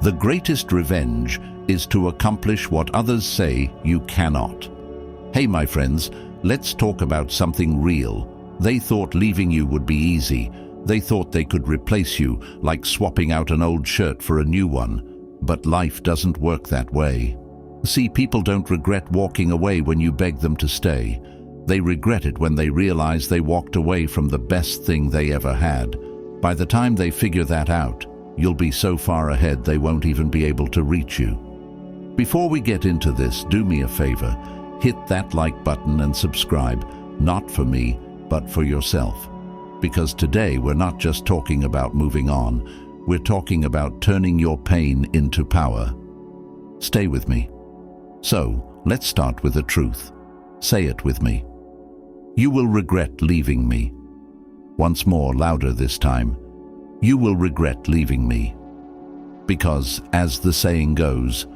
The greatest revenge is to accomplish what others say you cannot. Hey, my friends, let's talk about something real. They thought leaving you would be easy. They thought they could replace you, like swapping out an old shirt for a new one. But life doesn't work that way. See, people don't regret walking away when you beg them to stay. They regret it when they realize they walked away from the best thing they ever had. By the time they figure that out, you'll be so far ahead they won't even be able to reach you. Before we get into this, do me a favor. Hit that like button and subscribe, not for me, but for yourself. Because today we're not just talking about moving on, we're talking about turning your pain into power. Stay with me. So, let's start with the truth. Say it with me. You will regret leaving me. Once more, louder this time. You will regret leaving me. Because, as the saying goes,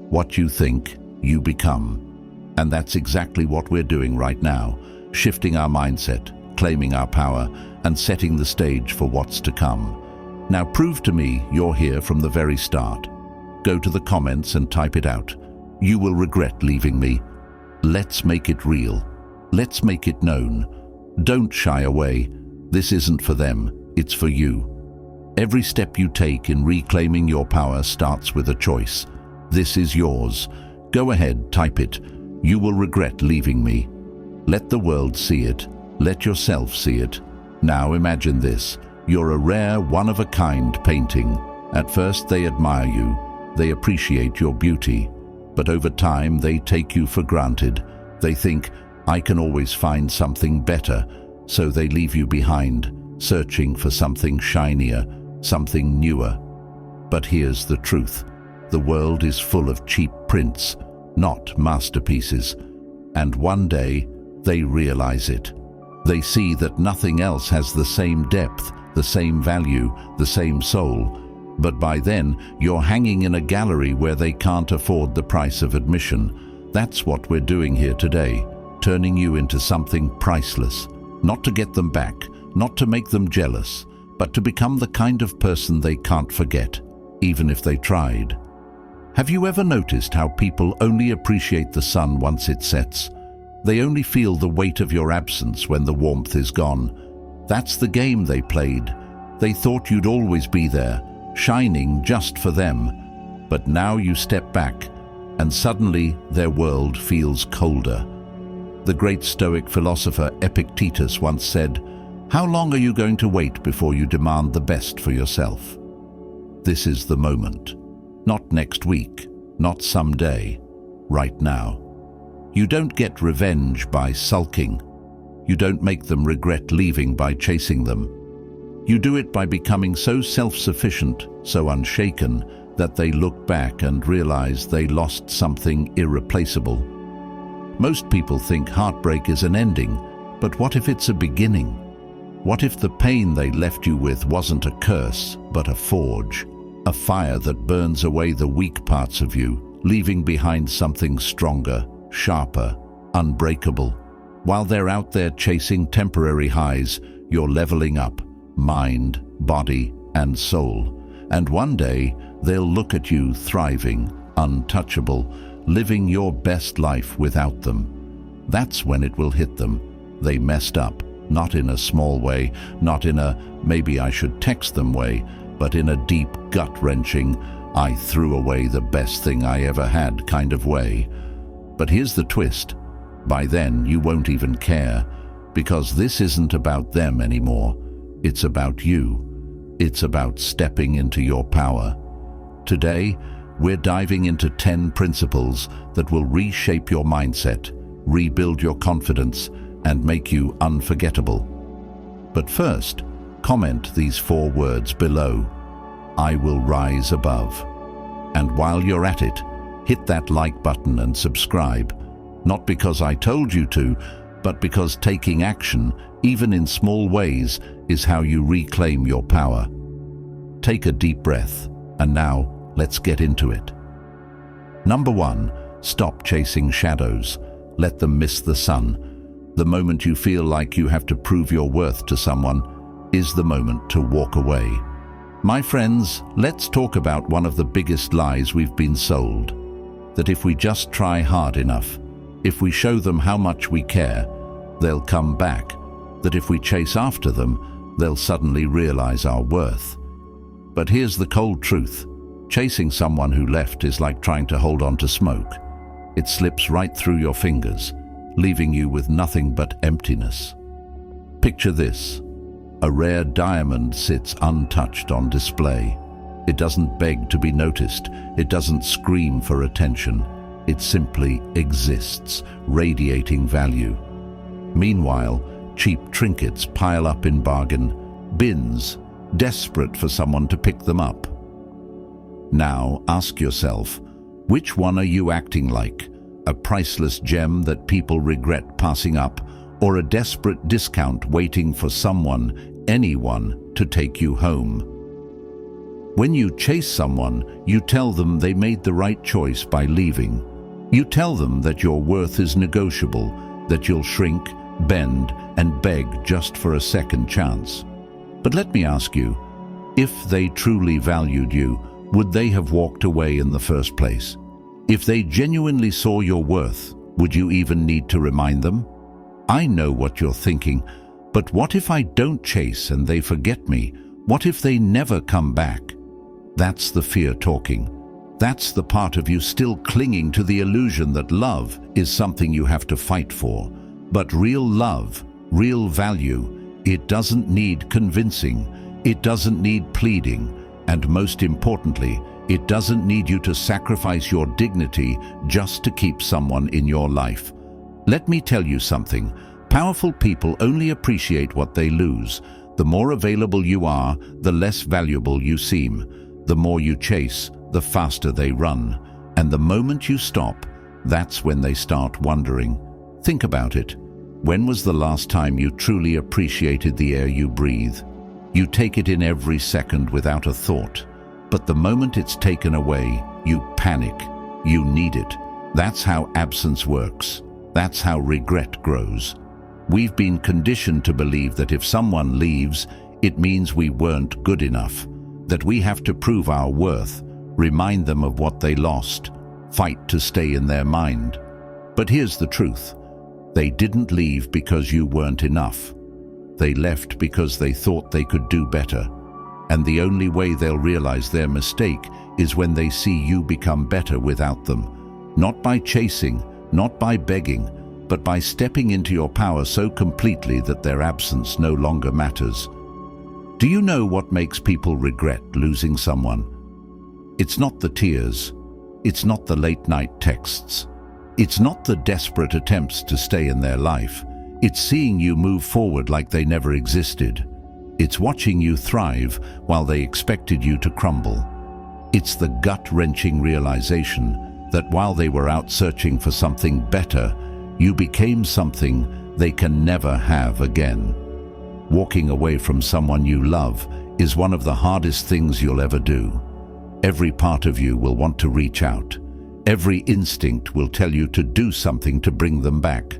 what you think, you become. And that's exactly what we're doing right now, shifting our mindset, claiming our power, and setting the stage for what's to come. Now prove to me you're here from the very start. Go to the comments and type it out. You will regret leaving me. Let's make it real. Let's make it known. Don't shy away. This isn't for them, it's for you. Every step you take in reclaiming your power starts with a choice. This is yours. Go ahead, type it. You will regret leaving me. Let the world see it. Let yourself see it. Now imagine this. You're a rare, one-of-a-kind painting. At first they admire you. They appreciate your beauty. But over time they take you for granted. They think, I can always find something better. So they leave you behind, searching for something shinier, something newer. But here's the truth. The world is full of cheap prints, not masterpieces. And one day, they realize it. They see that nothing else has the same depth, the same value, the same soul. But by then, you're hanging in a gallery where they can't afford the price of admission. That's what we're doing here today, turning you into something priceless. Not to get them back, not to make them jealous, but to become the kind of person they can't forget, even if they tried. Have you ever noticed how people only appreciate the sun once it sets? They only feel the weight of your absence when the warmth is gone. That's the game they played. They thought you'd always be there, shining just for them. But now you step back, and suddenly their world feels colder. The great Stoic philosopher Epictetus once said, "How long are you going to wait before you demand the best for yourself?" This is the moment. Not next week, not someday, right now. You don't get revenge by sulking. You don't make them regret leaving by chasing them. You do it by becoming so self-sufficient, so unshaken, that they look back and realize they lost something irreplaceable. Most people think heartbreak is an ending, but what if it's a beginning? What if the pain they left you with wasn't a curse, but a forge? A fire that burns away the weak parts of you, leaving behind something stronger, sharper, unbreakable. While they're out there chasing temporary highs, you're leveling up, mind, body, and soul. And one day, they'll look at you thriving, untouchable, living your best life without them. That's when it will hit them. They messed up, not in a small way, not in a maybe I should text them way, but in a deep, gut-wrenching, I threw away the best thing I ever had kind of way. But here's the twist. By then, you won't even care, because this isn't about them anymore. It's about you. It's about stepping into your power. Today, we're diving into 10 principles that will reshape your mindset, rebuild your confidence, and make you unforgettable. But first, comment these 4 words below. I will rise above. And while you're at it, hit that like button and subscribe. Not because I told you to, but because taking action, even in small ways, is how you reclaim your power. Take a deep breath, and now let's get into it. Number 1, stop chasing shadows. Let them miss the sun. The moment you feel like you have to prove your worth to someone is the moment to walk away. My friends, let's talk about one of the biggest lies we've been sold. That if we just try hard enough, if we show them how much we care, they'll come back. That if we chase after them, they'll suddenly realize our worth. But here's the cold truth. Chasing someone who left is like trying to hold on to smoke. It slips right through your fingers, leaving you with nothing but emptiness. Picture this. A rare diamond sits untouched on display. It doesn't beg to be noticed. It doesn't scream for attention. It simply exists, radiating value. Meanwhile, cheap trinkets pile up in bargain bins, desperate for someone to pick them up. Now, ask yourself, which one are you acting like? A priceless gem that people regret passing up, or a desperate discount waiting for someone, anyone, to take you home? When you chase someone, you tell them they made the right choice by leaving. You tell them that your worth is negotiable, that you'll shrink, bend, and beg just for a second chance. But let me ask you, if they truly valued you, would they have walked away in the first place? If they genuinely saw your worth, would you even need to remind them? I know what you're thinking, but what if I don't chase and they forget me? What if they never come back? That's the fear talking. That's the part of you still clinging to the illusion that love is something you have to fight for. But real love, real value, it doesn't need convincing, it doesn't need pleading, and most importantly, it doesn't need you to sacrifice your dignity just to keep someone in your life. Let me tell you something. Powerful people only appreciate what they lose. The more available you are, the less valuable you seem. The more you chase, the faster they run. And the moment you stop, that's when they start wondering. Think about it. When was the last time you truly appreciated the air you breathe? You take it in every second without a thought. But the moment it's taken away, you panic. You need it. That's how absence works. That's how regret grows. We've been conditioned to believe that if someone leaves, it means we weren't good enough, that we have to prove our worth, remind them of what they lost, fight to stay in their mind. But here's the truth. They didn't leave because you weren't enough. They left because they thought they could do better. And the only way they'll realize their mistake is when they see you become better without them. Not by chasing, not by begging, but by stepping into your power so completely that their absence no longer matters. Do you know what makes people regret losing someone? It's not the tears. It's not the late-night texts. It's not the desperate attempts to stay in their life. It's seeing you move forward like they never existed. It's watching you thrive while they expected you to crumble. It's the gut-wrenching realization that while they were out searching for something better, you became something they can never have again. Walking away from someone you love is one of the hardest things you'll ever do. Every part of you will want to reach out. Every instinct will tell you to do something to bring them back.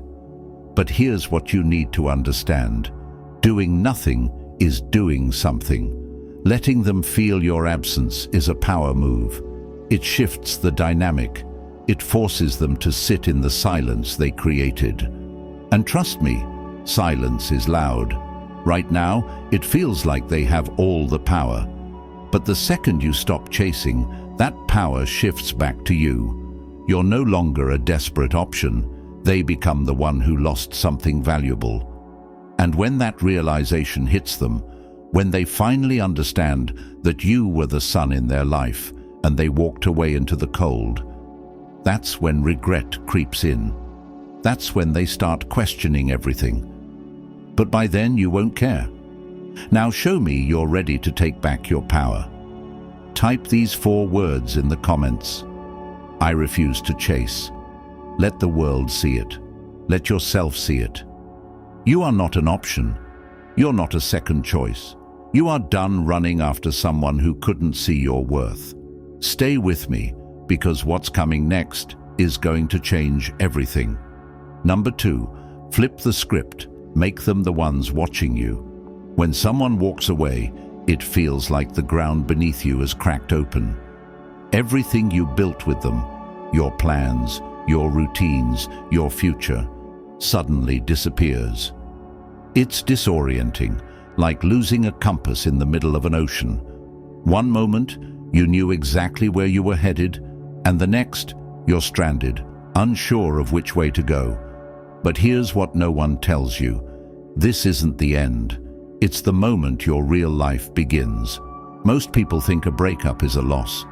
But here's what you need to understand. Doing nothing is doing something. Letting them feel your absence is a power move. It shifts the dynamic. It forces them to sit in the silence they created. And trust me, silence is loud. Right now, it feels like they have all the power. But the second you stop chasing, that power shifts back to you. You're no longer a desperate option. They become the one who lost something valuable. And when that realization hits them, when they finally understand that you were the sun in their life and they walked away into the cold, that's when regret creeps in. That's when they start questioning everything. But by then you won't care. Now show me you're ready to take back your power. Type these 4 words in the comments. I refuse to chase. Let the world see it. Let yourself see it. You are not an option. You're not a second choice. You are done running after someone who couldn't see your worth. Stay with me, because what's coming next is going to change everything. Number 2, flip the script. Make them the ones watching you. When someone walks away, It feels like the ground beneath you is cracked open. Everything you built with them, your plans, your routines, your future, suddenly disappears. It's disorienting, like losing a compass in the middle of an ocean. One moment, you knew exactly where you were headed, and the next, you're stranded, unsure of which way to go. But here's what no one tells you. This isn't the end. It's the moment your real life begins. Most people think a breakup is a loss.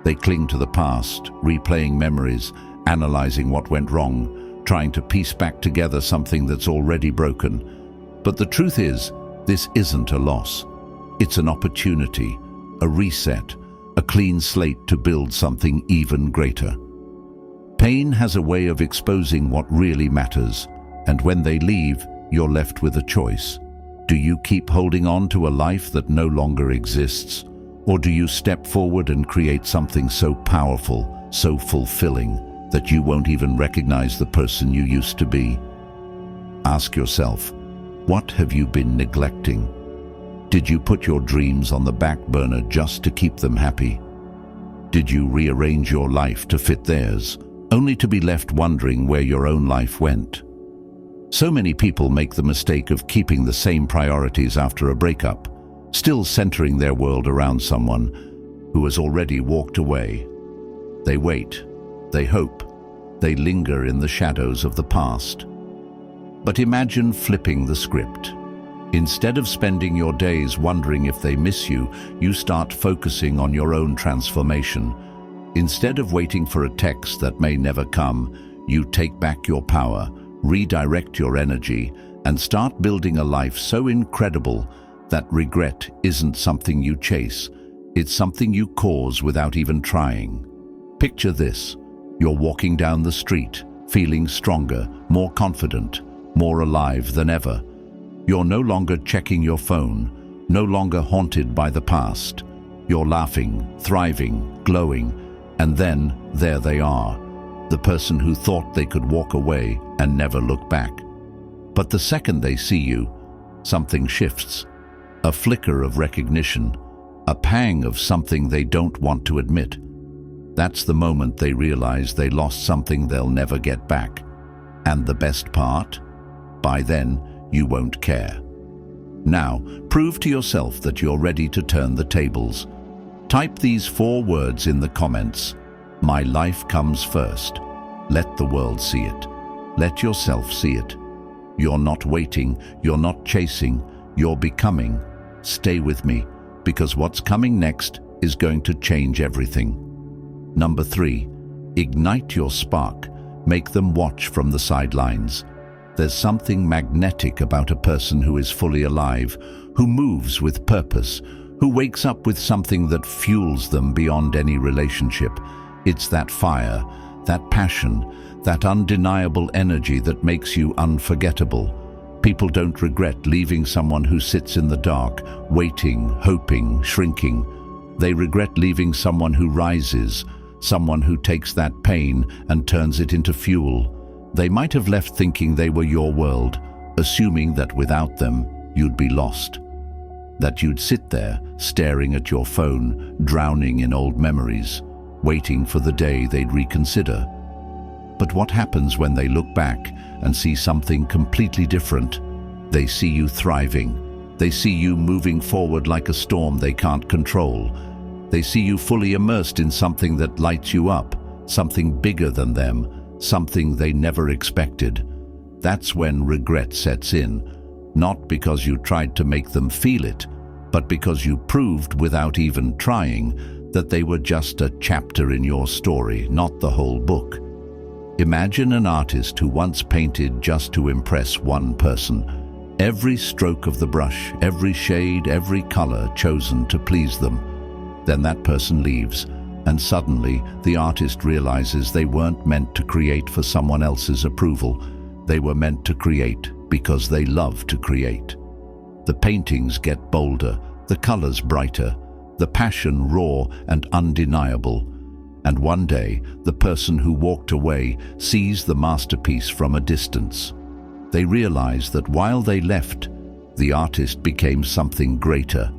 They cling to the past, replaying memories, analyzing what went wrong, trying to piece back together something that's already broken. But the truth is, this isn't a loss. It's an opportunity, a reset, a clean slate to build something even greater. Pain has a way of exposing what really matters, and when they leave, you're left with a choice. Do you keep holding on to a life that no longer exists? Or do you step forward and create something so powerful, so fulfilling, that you won't even recognize the person you used to be? Ask yourself, what have you been neglecting? Did you put your dreams on the back burner just to keep them happy? Did you rearrange your life to fit theirs, only to be left wondering where your own life went? So many people make the mistake of keeping the same priorities after a breakup, still centering their world around someone who has already walked away. They wait, they hope, they linger in the shadows of the past. But imagine flipping the script. Instead of spending your days wondering if they miss you, you start focusing on your own transformation. Instead of waiting for a text that may never come, you take back your power, redirect your energy, and start building a life so incredible that regret isn't something you chase, it's something you cause without even trying. Picture this: you're walking down the street, feeling stronger, more confident, more alive than ever. You're no longer checking your phone, no longer haunted by the past. You're laughing, thriving, glowing, and then there they are, the person who thought they could walk away and never look back. But the second they see you, something shifts. A flicker of recognition, a pang of something they don't want to admit. That's the moment they realize they lost something they'll never get back. And the best part? By then, you won't care. Now, prove to yourself that you're ready to turn the tables. Type these 4 words in the comments. My life comes first. Let the world see it. Let yourself see it. You're not waiting, you're not chasing, you're becoming. Stay with me, because what's coming next is going to change everything. Number 3, ignite your spark. Make them watch from the sidelines. There's something magnetic about a person who is fully alive, who moves with purpose, who wakes up with something that fuels them beyond any relationship. It's that fire, that passion, that undeniable energy that makes you unforgettable. People don't regret leaving someone who sits in the dark, waiting, hoping, shrinking. They regret leaving someone who rises, someone who takes that pain and turns it into fuel. They might have left thinking they were your world, assuming that without them, you'd be lost. That you'd sit there, staring at your phone, drowning in old memories, waiting for the day they'd reconsider. But what happens when they look back and see something completely different? They see you thriving. They see you moving forward like a storm they can't control. They see you fully immersed in something that lights you up, something bigger than them, something they never expected. That's when regret sets in, not because you tried to make them feel it, but because you proved without even trying that they were just a chapter in your story, not the whole book. Imagine an artist who once painted just to impress one person. Every stroke of the brush, every shade, every color chosen to please them. Then that person leaves, and suddenly the artist realizes they weren't meant to create for someone else's approval. They were meant to create because they love to create. The paintings get bolder, the colors brighter, the passion raw and undeniable. And one day, the person who walked away sees the masterpiece from a distance. They realize that while they left, the artist became something greater.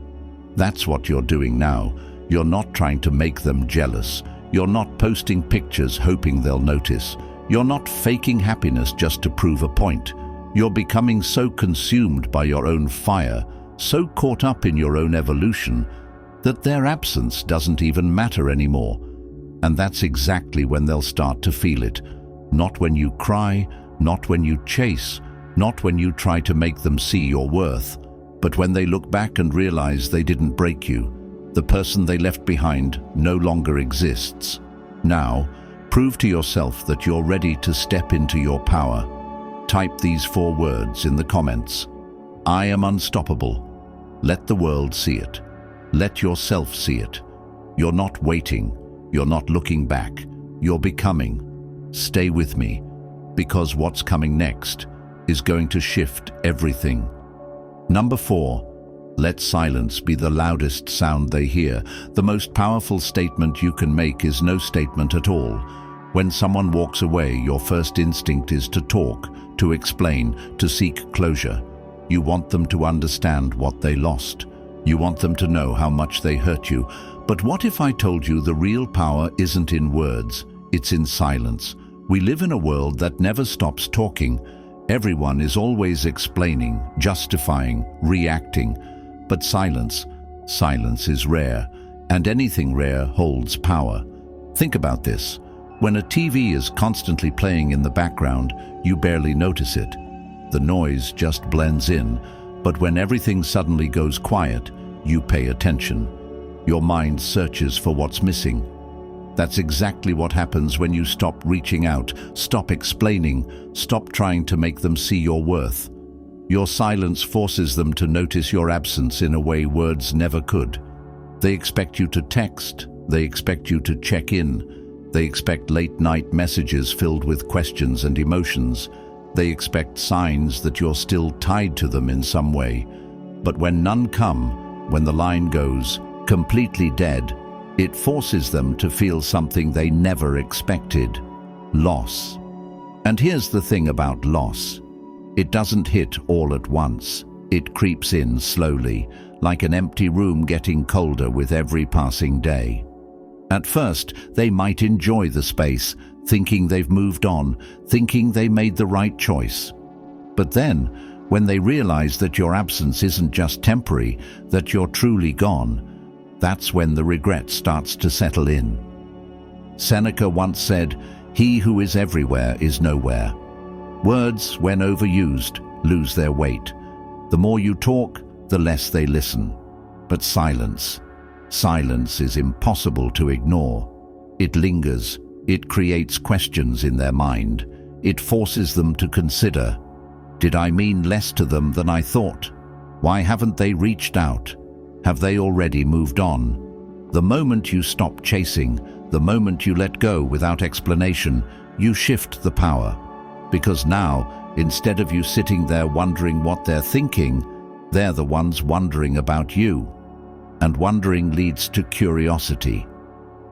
That's what you're doing now. You're not trying to make them jealous. You're not posting pictures hoping they'll notice. You're not faking happiness just to prove a point. You're becoming so consumed by your own fire, so caught up in your own evolution, that their absence doesn't even matter anymore. And that's exactly when they'll start to feel it. Not when you cry, not when you chase, not when you try to make them see your worth, but when they look back and realize they didn't break you. The person they left behind no longer exists. Now, prove to yourself that you're ready to step into your power. Type these 4 words in the comments. I am unstoppable. Let the world see it. Let yourself see it. You're not waiting. You're not looking back. You're becoming. Stay with me, because what's coming next is going to shift everything. Number 4. Let silence be the loudest sound they hear. The most powerful statement you can make is no statement at all. When someone walks away, your first instinct is to talk, to explain, to seek closure. You want them to understand what they lost. You want them to know how much they hurt you. But what if I told you the real power isn't in words, it's in silence? We live in a world that never stops talking. Everyone is always explaining, justifying, reacting. But silence is rare, and anything rare holds power. Think about this. When a TV is constantly playing in the background, you barely notice it. The noise just blends in, but when everything suddenly goes quiet, you pay attention. Your mind searches for what's missing. That's exactly what happens when you stop reaching out, stop explaining, stop trying to make them see your worth. Your silence forces them to notice your absence in a way words never could. They expect you to text, they expect you to check in, they expect late-night messages filled with questions and emotions. They expect signs that you're still tied to them in some way. But when none come, when the line goes completely dead, it forces them to feel something they never expected: loss. And here's the thing about loss. It doesn't hit all at once. It creeps in slowly, like an empty room getting colder with every passing day. At first, they might enjoy the space, thinking they've moved on, thinking they made the right choice. But then, when they realize that your absence isn't just temporary, that you're truly gone, that's when the regret starts to settle in. Seneca once said, "He who is everywhere is nowhere." Words, when overused, lose their weight. The more you talk, the less they listen. But silence is impossible to ignore. It lingers. It creates questions in their mind. It forces them to consider, did I mean less to them than I thought? Why haven't they reached out? Have they already moved on? The moment you stop chasing, the moment you let go without explanation, you shift the power. Because now, instead of you sitting there wondering what they're thinking, they're the ones wondering about you. And wondering leads to curiosity.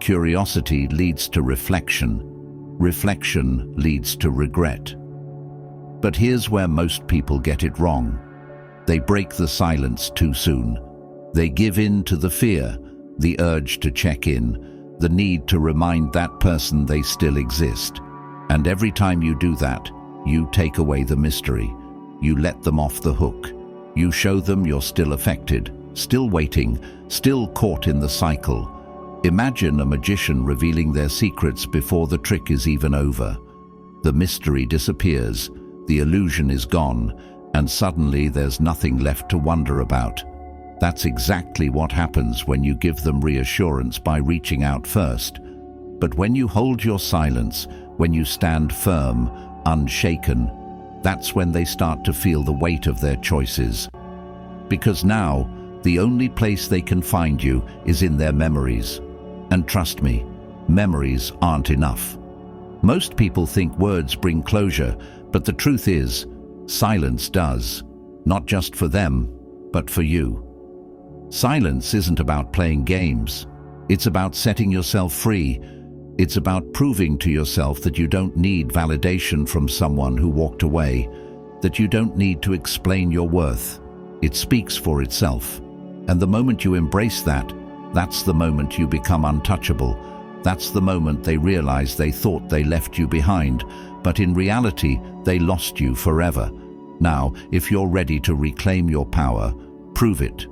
Curiosity leads to reflection. Reflection leads to regret. But here's where most people get it wrong. They break the silence too soon. They give in to the fear, the urge to check in, the need to remind that person they still exist. And every time you do that, you take away the mystery. You let them off the hook. You show them you're still affected, still waiting, still caught in the cycle. Imagine a magician revealing their secrets before the trick is even over. The mystery disappears, the illusion is gone, and suddenly there's nothing left to wonder about. That's exactly what happens when you give them reassurance by reaching out first. But when you hold your silence, when you stand firm, unshaken, that's when they start to feel the weight of their choices. Because now, the only place they can find you is in their memories. And trust me, memories aren't enough. Most people think words bring closure, but the truth is, silence does. Not just for them, but for you. Silence isn't about playing games. It's about setting yourself free. It's about proving to yourself that you don't need validation from someone who walked away, that you don't need to explain your worth. It speaks for itself. And the moment you embrace that, that's the moment you become untouchable. That's the moment they realize they thought they left you behind, but in reality, they lost you forever. Now, if you're ready to reclaim your power, prove it.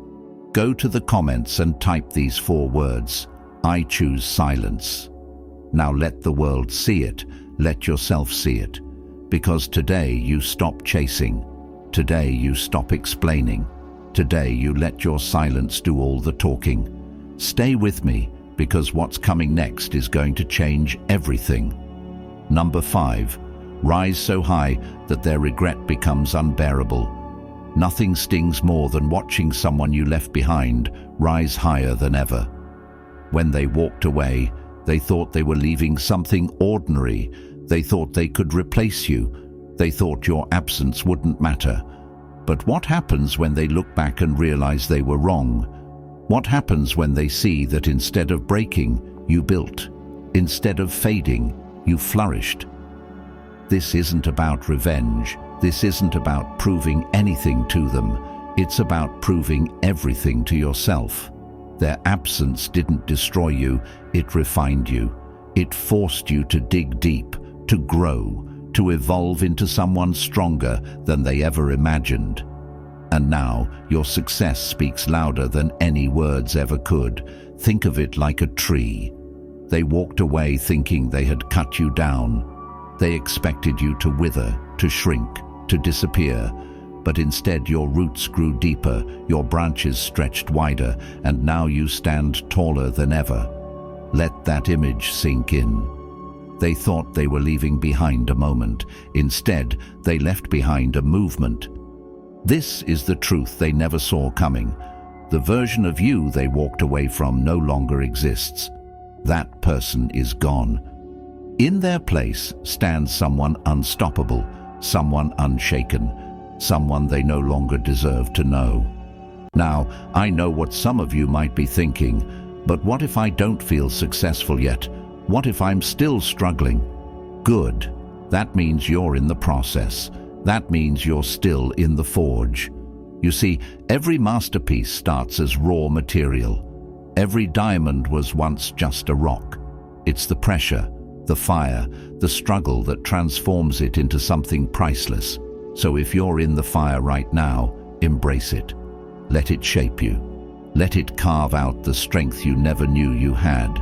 Go to the comments and type these 4 words. I choose silence. Now let the world see it. Let yourself see it. Because today you stop chasing. Today you stop explaining. Today you let your silence do all the talking. Stay with me, because what's coming next is going to change everything. Number 5. Rise so high that their regret becomes unbearable. Nothing stings more than watching someone you left behind rise higher than ever. When they walked away, they thought they were leaving something ordinary. They thought they could replace you. They thought your absence wouldn't matter. But what happens when they look back and realize they were wrong? What happens when they see that instead of breaking, you built? Instead of fading, you flourished? This isn't about revenge. This isn't about proving anything to them. It's about proving everything to yourself. Their absence didn't destroy you, it refined you. It forced you to dig deep, to grow, to evolve into someone stronger than they ever imagined. And now, your success speaks louder than any words ever could. Think of it like a tree. They walked away thinking they had cut you down. They expected you to wither, to shrink, to disappear. But instead your roots grew deeper, your branches stretched wider, and now you stand taller than ever. Let that image sink in. They thought they were leaving behind a moment. Instead, they left behind a movement. This is the truth they never saw coming. The version of you they walked away from no longer exists. That person is gone. In their place stands someone unstoppable, someone unshaken, someone they no longer deserve to know. Now, I know what some of you might be thinking, but what if I don't feel successful yet? What if I'm still struggling? Good. That means you're in the process. That means you're still in the forge. You see, every masterpiece starts as raw material. Every diamond was once just a rock. It's the pressure, the fire, the struggle that transforms it into something priceless. So if you're in the fire right now, embrace it. Let it shape you. Let it carve out the strength you never knew you had.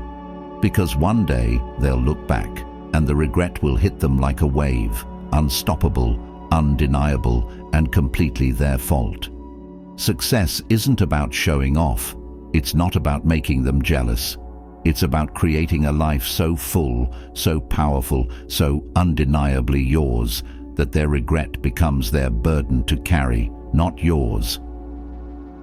Because one day they'll look back and the regret will hit them like a wave, unstoppable, undeniable, and completely their fault. Success isn't about showing off. It's not about making them jealous. It's about creating a life so full, so powerful, so undeniably yours, that their regret becomes their burden to carry, not yours.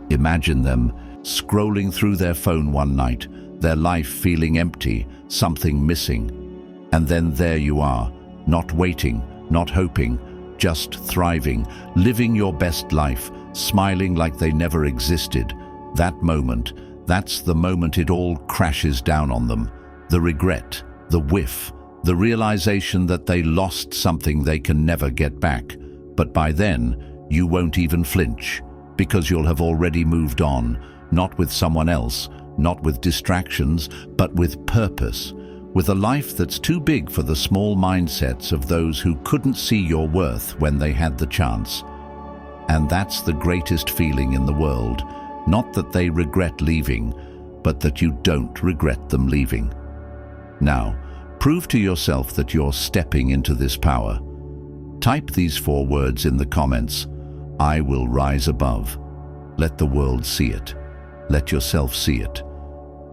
Imagine them scrolling through their phone one night, their life feeling empty, something missing. And then there you are, not waiting, not hoping, just thriving, living your best life, smiling like they never existed. That moment, that's the moment it all crashes down on them. The regret, the whiff, the realization that they lost something they can never get back. But by then, you won't even flinch, because you'll have already moved on, not with someone else, not with distractions, but with purpose, with a life that's too big for the small mindsets of those who couldn't see your worth when they had the chance. And that's the greatest feeling in the world, not that they regret leaving, but that you don't regret them leaving. Now, prove to yourself that you're stepping into this power. Type these 4 words in the comments. I will rise above. Let the world see it. Let yourself see it.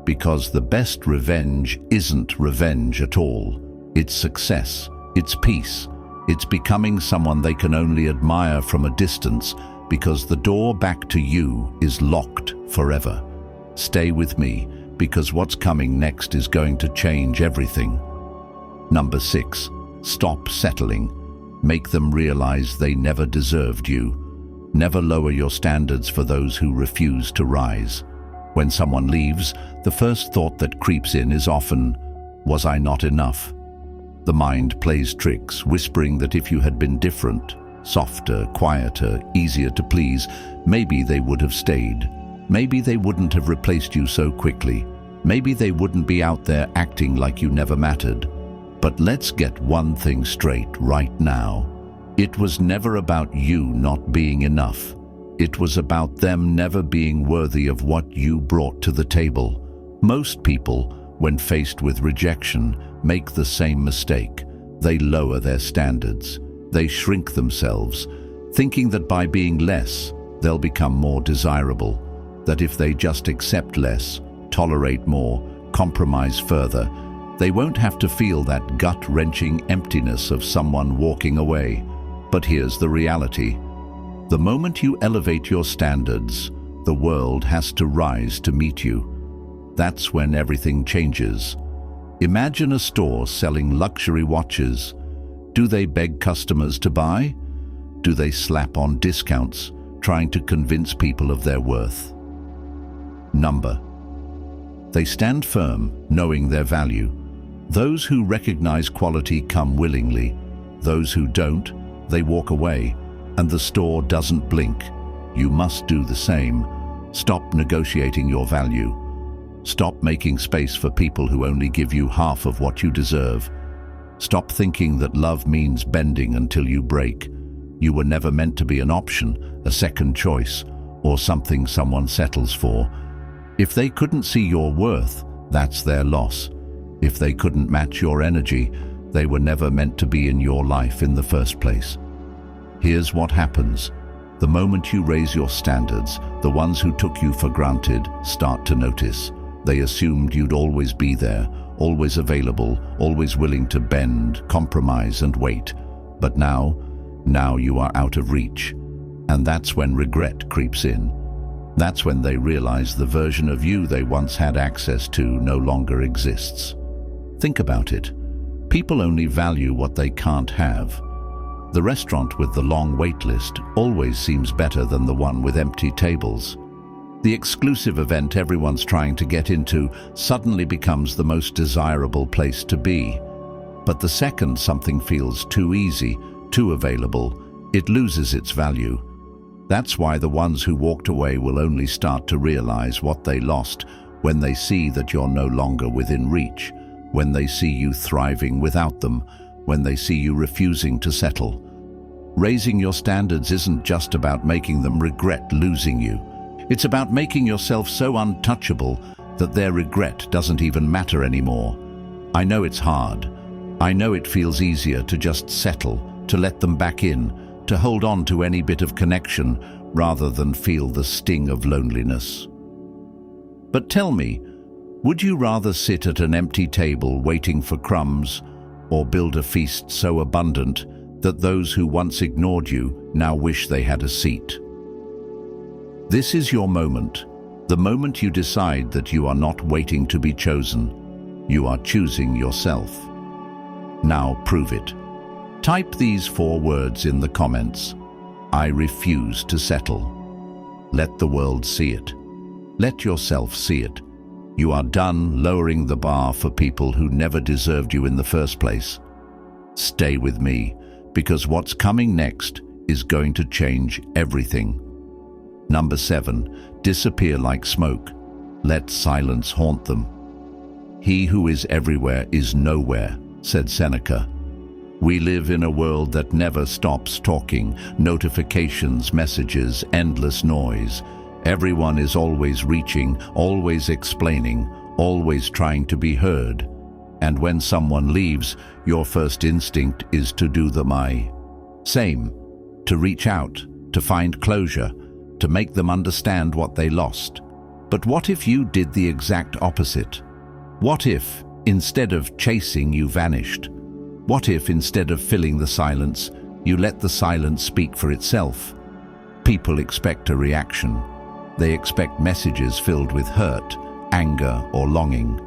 Because the best revenge isn't revenge at all. It's success. It's peace. It's becoming someone they can only admire from a distance, because the door back to you is locked forever. Stay with me, because what's coming next is going to change everything. Number 6. Stop settling. Make them realize they never deserved you. Never lower your standards for those who refuse to rise. When someone leaves, the first thought that creeps in is often, was I not enough? The mind plays tricks, whispering that if you had been different, softer, quieter, easier to please, maybe they would have stayed. maybe they wouldn't have replaced you so quickly. Maybe they wouldn't be out there acting like you never mattered. But let's get one thing straight right now. It was never about you not being enough. It was about them never being worthy of what you brought to the table. Most people, when faced with rejection, make the same mistake. They lower their standards. They shrink themselves, thinking that by being less, they'll become more desirable. That if they just accept less, tolerate more, compromise further, they won't have to feel that gut-wrenching emptiness of someone walking away. But here's the reality. The moment you elevate your standards, the world has to rise to meet you. That's when everything changes. Imagine a store selling luxury watches. Do they beg customers to buy? Do they slap on discounts, trying to convince people of their worth? Number. They stand firm, knowing their value. Those who recognize quality come willingly. Those who don't, they walk away, and the store doesn't blink. You must do the same. Stop negotiating your value. Stop making space for people who only give you half of what you deserve. Stop thinking that love means bending until you break. You were never meant to be an option, a second choice, or something someone settles for. If they couldn't see your worth, that's their loss. If they couldn't match your energy, they were never meant to be in your life in the first place. Here's what happens. The moment you raise your standards, the ones who took you for granted start to notice. They assumed you'd always be there, always available, always willing to bend, compromise, and wait. But now you are out of reach. And that's when regret creeps in. That's when they realize the version of you they once had access to no longer exists. Think about it. People only value what they can't have. The restaurant with the long wait list always seems better than the one with empty tables. The exclusive event everyone's trying to get into suddenly becomes the most desirable place to be. But the second something feels too easy, too available, it loses its value. That's why the ones who walked away will only start to realize what they lost when they see that you're no longer within reach, when they see you thriving without them, when they see you refusing to settle. Raising your standards isn't just about making them regret losing you. It's about making yourself so untouchable that their regret doesn't even matter anymore. I know it's hard. I know it feels easier to just settle, to let them back in, to hold on to any bit of connection rather than feel the sting of loneliness. But tell me, would you rather sit at an empty table waiting for crumbs, or build a feast so abundant that those who once ignored you now wish they had a seat? This is your moment, the moment you decide that you are not waiting to be chosen. You are choosing yourself. Now prove it. Type these 4 words in the comments. I refuse to settle. Let the world see it. Let yourself see it. You are done lowering the bar for people who never deserved you in the first place. Stay with me, because what's coming next is going to change everything. Number 7, disappear like smoke. Let silence haunt them. He who is everywhere is nowhere, said Seneca. We live in a world that never stops talking, notifications, messages, endless noise. Everyone is always reaching, always explaining, always trying to be heard. And when someone leaves, your first instinct is to do the same, to reach out, to find closure, to make them understand what they lost. But what if you did the exact opposite? What if, instead of chasing, you vanished? What if, instead of filling the silence, you let the silence speak for itself? People expect a reaction. They expect messages filled with hurt, anger, or longing.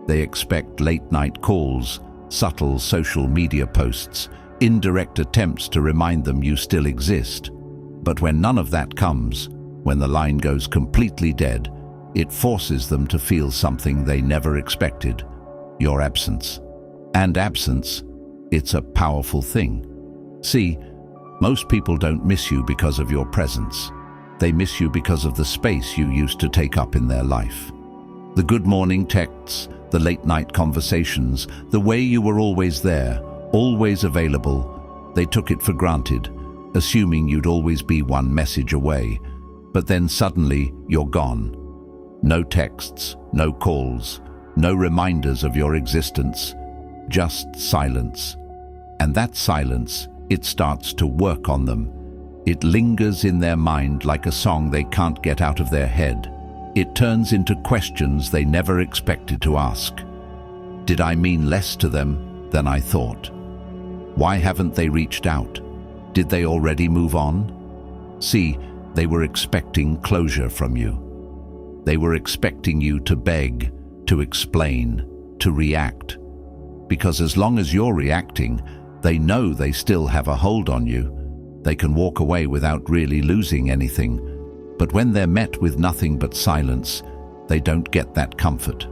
They expect late-night calls, subtle social media posts, indirect attempts to remind them you still exist. But when none of that comes, when the line goes completely dead, it forces them to feel something they never expected: your absence. And absence, it's a powerful thing. See, most people don't miss you because of your presence. They miss you because of the space you used to take up in their life. The good morning texts, the late night conversations, the way you were always there, always available, they took it for granted, assuming you'd always be one message away. But then suddenly you're gone. No texts, no calls, no reminders of your existence, just silence. And that silence, it starts to work on them. It lingers in their mind like a song they can't get out of their head. It turns into questions they never expected to ask. Did I mean less to them than I thought? Why haven't they reached out? Did they already move on? See, they were expecting closure from you. They were expecting you to beg, to explain, to react. Because as long as you're reacting, they know they still have a hold on you. They can walk away without really losing anything. But when they're met with nothing but silence, they don't get that comfort.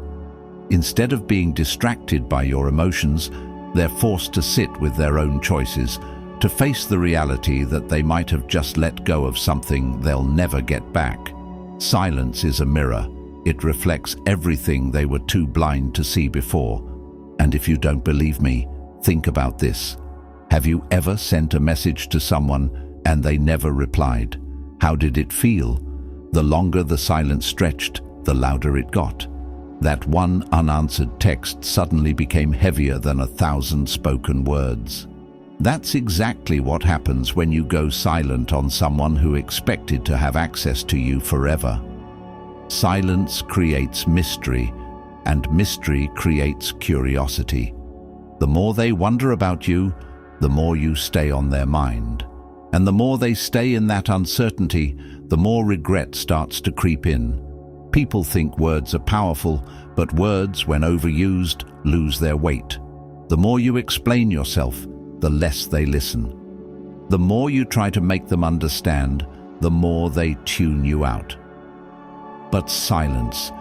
Instead of being distracted by your emotions, they're forced to sit with their own choices, to face the reality that they might have just let go of something they'll never get back. Silence is a mirror. It reflects everything they were too blind to see before. And if you don't believe me, think about this. Have you ever sent a message to someone and they never replied? How did it feel? The longer the silence stretched, the louder it got. That one unanswered text suddenly became heavier than 1,000 spoken words. That's exactly what happens when you go silent on someone who expected to have access to you forever. Silence creates mystery, and mystery creates curiosity. The more they wonder about you, the more you stay on their mind. And the more they stay in that uncertainty, the more regret starts to creep in. People think words are powerful, but words, when overused, lose their weight. The more you explain yourself, the less they listen. The more you try to make them understand, the more they tune you out. But silence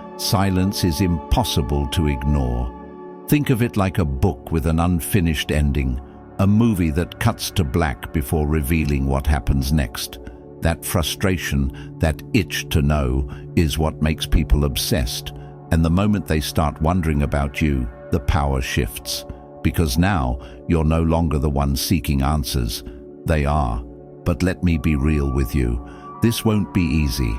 is impossible to ignore. Think of it like a book with an unfinished ending, a movie that cuts to black before revealing what happens next. That frustration, that itch to know, is what makes people obsessed. And the moment they start wondering about you, the power shifts. Because now, you're no longer the one seeking answers. They are. But let me be real with you. This won't be easy.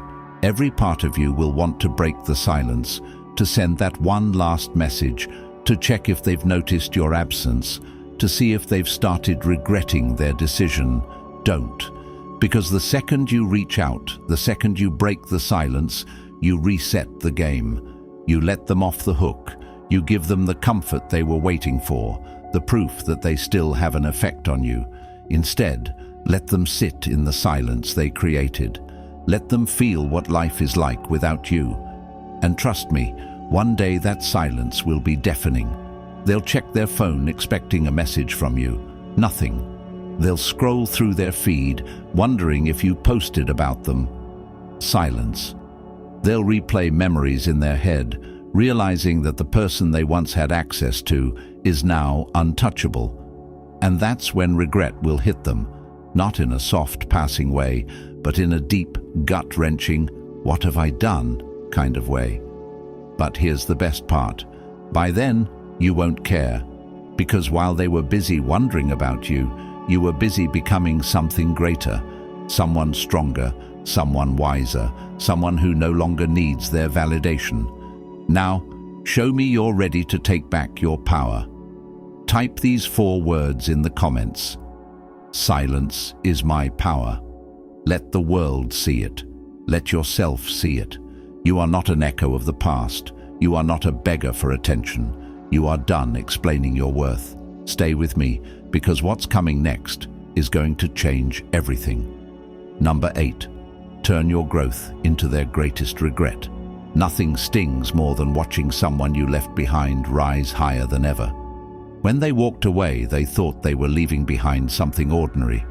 Every part of you will want to break the silence, to send that one last message, to check if they've noticed your absence, to see if they've started regretting their decision. Don't. Because the second you reach out, the second you break the silence, you reset the game. You let them off the hook. You give them the comfort they were waiting for, the proof that they still have an effect on you. Instead, let them sit in the silence they created. Let them feel what life is like without you. And trust me, one day that silence will be deafening. They'll check their phone expecting a message from you. Nothing. They'll scroll through their feed, wondering if you posted about them. Silence. They'll replay memories in their head, realizing that the person they once had access to is now untouchable. And that's when regret will hit them, not in a soft passing way, but in a deep, gut-wrenching, "what have I done?" kind of way. But here's the best part. By then, you won't care, because while they were busy wondering about you, you were busy becoming something greater, someone stronger, someone wiser, someone who no longer needs their validation. Now, show me you're ready to take back your power. Type these 4 words in the comments. Silence is my power. Let the world see it. Let yourself see it. You are not an echo of the past. You are not a beggar for attention. You are done explaining your worth. Stay with me, because what's coming next is going to change everything. Number 8. Turn your growth into their greatest regret. Nothing stings more than watching someone you left behind rise higher than ever. When they walked away, they thought they were leaving behind something ordinary.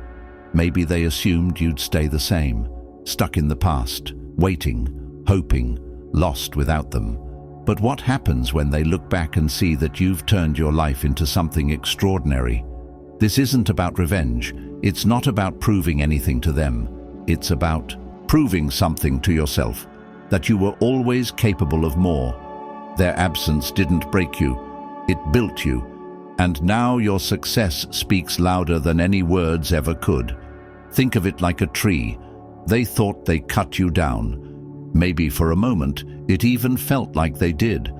Maybe they assumed you'd stay the same, stuck in the past, waiting, hoping, lost without them. But what happens when they look back and see that you've turned your life into something extraordinary? This isn't about revenge. It's not about proving anything to them. It's about proving something to yourself, that you were always capable of more. Their absence didn't break you, it built you, and now your success speaks louder than any words ever could. Think of it like a tree. They thought they cut you down. Maybe for a moment, it even felt like they did.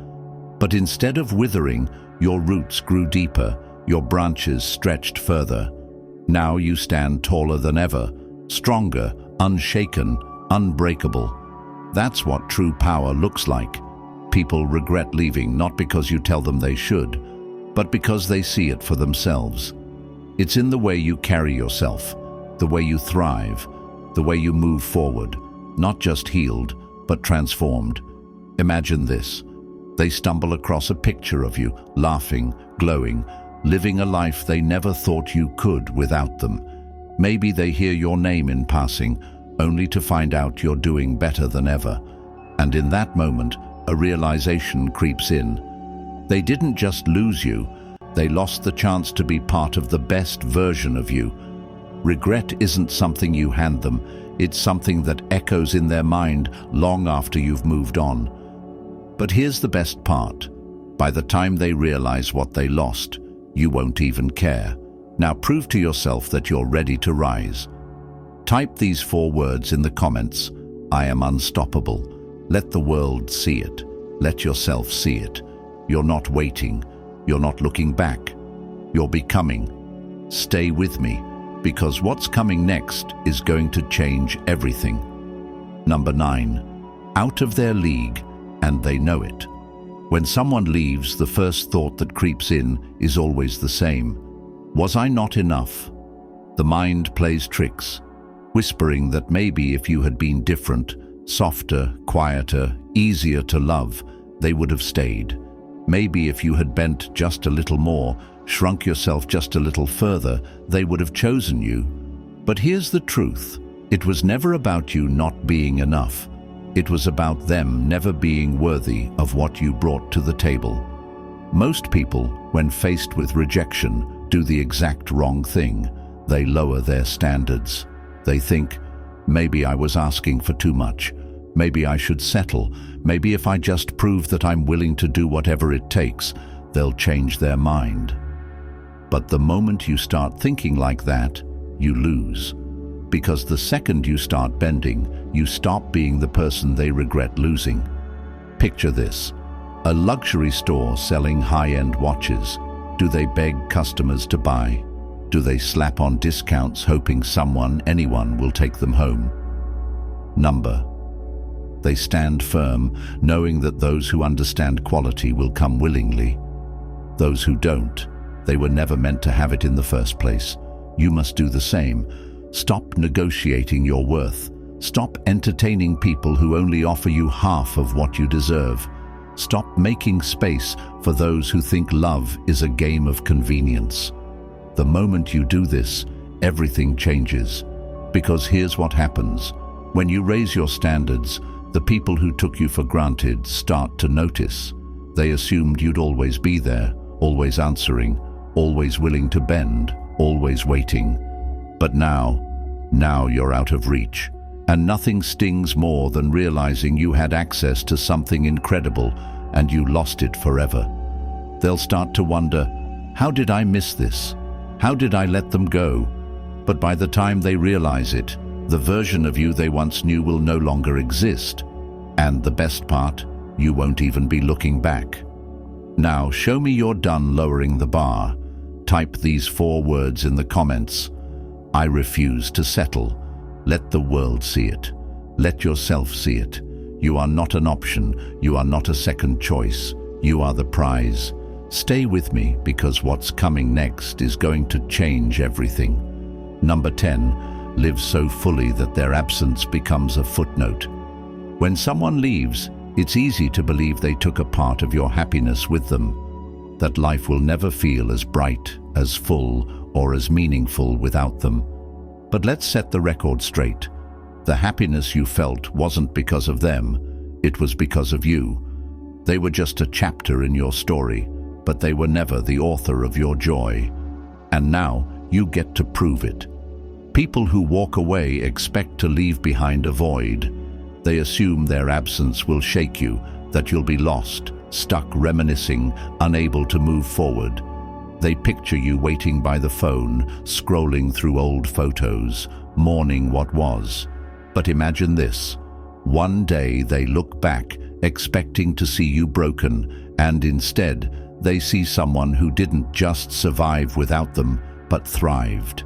But instead of withering, your roots grew deeper, your branches stretched further. Now you stand taller than ever, stronger, unshaken, unbreakable. That's what true power looks like. People regret leaving not because you tell them they should, but because they see it for themselves. It's in the way you carry yourself, the way you thrive, the way you move forward, not just healed, but transformed. Imagine this. They stumble across a picture of you, laughing, glowing, living a life they never thought you could without them. Maybe they hear your name in passing, only to find out you're doing better than ever. And in that moment, a realization creeps in. They didn't just lose you, they lost the chance to be part of the best version of you. Regret isn't something you hand them, it's something that echoes in their mind long after you've moved on. But here's the best part. By the time they realize what they lost, you won't even care. Now prove to yourself that you're ready to rise. Type these 4 words in the comments. I am unstoppable. Let the world see it. Let yourself see it. You're not waiting. You're not looking back. You're becoming. Stay with me, because what's coming next is going to change everything. Number 9. Out of their league, and they know it. When someone leaves, the first thought that creeps in is always the same. Was I not enough? The mind plays tricks, whispering that maybe if you had been different, softer, quieter, easier to love, they would have stayed. Maybe if you had bent just a little more, shrunk yourself just a little further, they would have chosen you. But here's the truth. It was never about you not being enough. It was about them never being worthy of what you brought to the table. Most people, when faced with rejection, do the exact wrong thing. They lower their standards. They think, maybe I was asking for too much. Maybe I should settle. Maybe if I just prove that I'm willing to do whatever it takes, they'll change their mind. But the moment you start thinking like that, you lose. Because the second you start bending, you stop being the person they regret losing. Picture this. A luxury store selling high-end watches. Do they beg customers to buy? Do they slap on discounts hoping anyone will take them home? Number. They stand firm, knowing that those who understand quality will come willingly. Those who don't, they were never meant to have it in the first place. You must do the same. Stop negotiating your worth. Stop entertaining people who only offer you half of what you deserve. Stop making space for those who think love is a game of convenience. The moment you do this, everything changes. Because here's what happens. When you raise your standards, the people who took you for granted start to notice. They assumed you'd always be there, always answering, always willing to bend, always waiting. But now you're out of reach. And nothing stings more than realizing you had access to something incredible and you lost it forever. They'll start to wonder, how did I miss this? How did I let them go? But by the time they realize it, the version of you they once knew will no longer exist. And the best part, you won't even be looking back. Now, show me you're done lowering the bar. Type these 4 words in the comments. I refuse to settle. Let the world see it. Let yourself see it. You are not an option. You are not a second choice. You are the prize. Stay with me, because what's coming next is going to change everything. Number 10. Live so fully that their absence becomes a footnote. When someone leaves, it's easy to believe they took a part of your happiness with them, that life will never feel as bright, as full, or as meaningful without them. But let's set the record straight. The happiness you felt wasn't because of them, it was because of you. They were just a chapter in your story, but they were never the author of your joy. And now you get to prove it. People who walk away expect to leave behind a void. They assume their absence will shake you, that you'll be lost, stuck reminiscing, unable to move forward. They picture you waiting by the phone, scrolling through old photos, mourning what was. But imagine this. One day they look back, expecting to see you broken, and instead they see someone who didn't just survive without them, but thrived.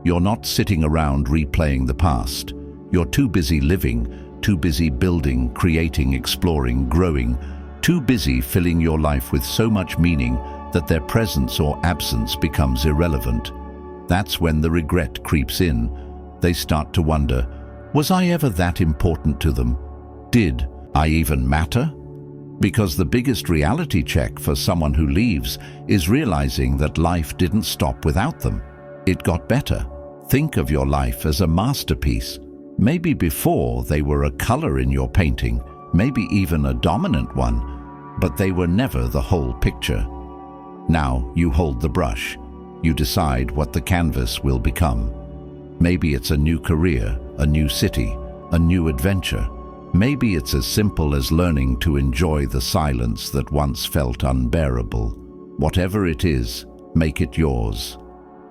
You're not sitting around replaying the past. You're too busy living, too busy building, creating, exploring, growing, too busy filling your life with so much meaning that their presence or absence becomes irrelevant. That's when the regret creeps in. They start to wonder, was I ever that important to them? Did I even matter? Because the biggest reality check for someone who leaves is realizing that life didn't stop without them. It got better. Think of your life as a masterpiece. Maybe before they were a color in your painting, maybe even a dominant one, but they were never the whole picture. Now you hold the brush. You decide what the canvas will become. Maybe it's a new career, a new city, a new adventure. Maybe it's as simple as learning to enjoy the silence that once felt unbearable. Whatever it is, make it yours.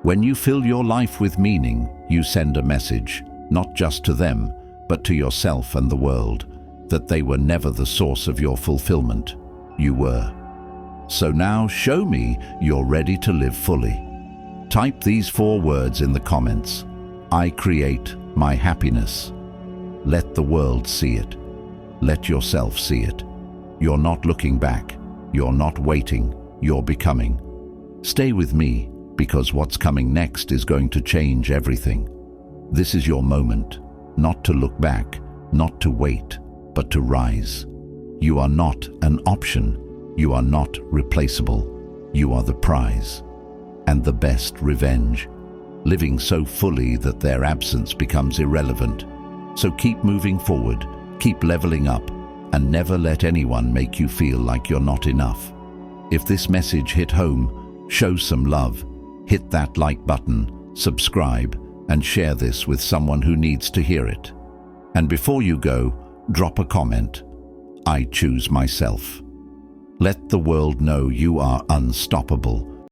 When you fill your life with meaning, you send a message, not just to them, but to yourself and the world, that they were never the source of your fulfillment. You were. So now show me you're ready to live fully. Type these 4 words in the comments. I create my happiness. Let the world see it. Let yourself see it. You're not looking back. You're not waiting. You're becoming. Stay with me, because what's coming next is going to change everything. This is your moment, not to look back, not to wait, but to rise. You are not an option. You are not replaceable. You are the prize. And the best revenge. Living so fully that their absence becomes irrelevant. So keep moving forward, keep leveling up, and never let anyone make you feel like you're not enough. If this message hit home, show some love. Hit that like button, subscribe, and share this with someone who needs to hear it. And before you go, drop a comment. I choose myself. Let the world know you are unstoppable.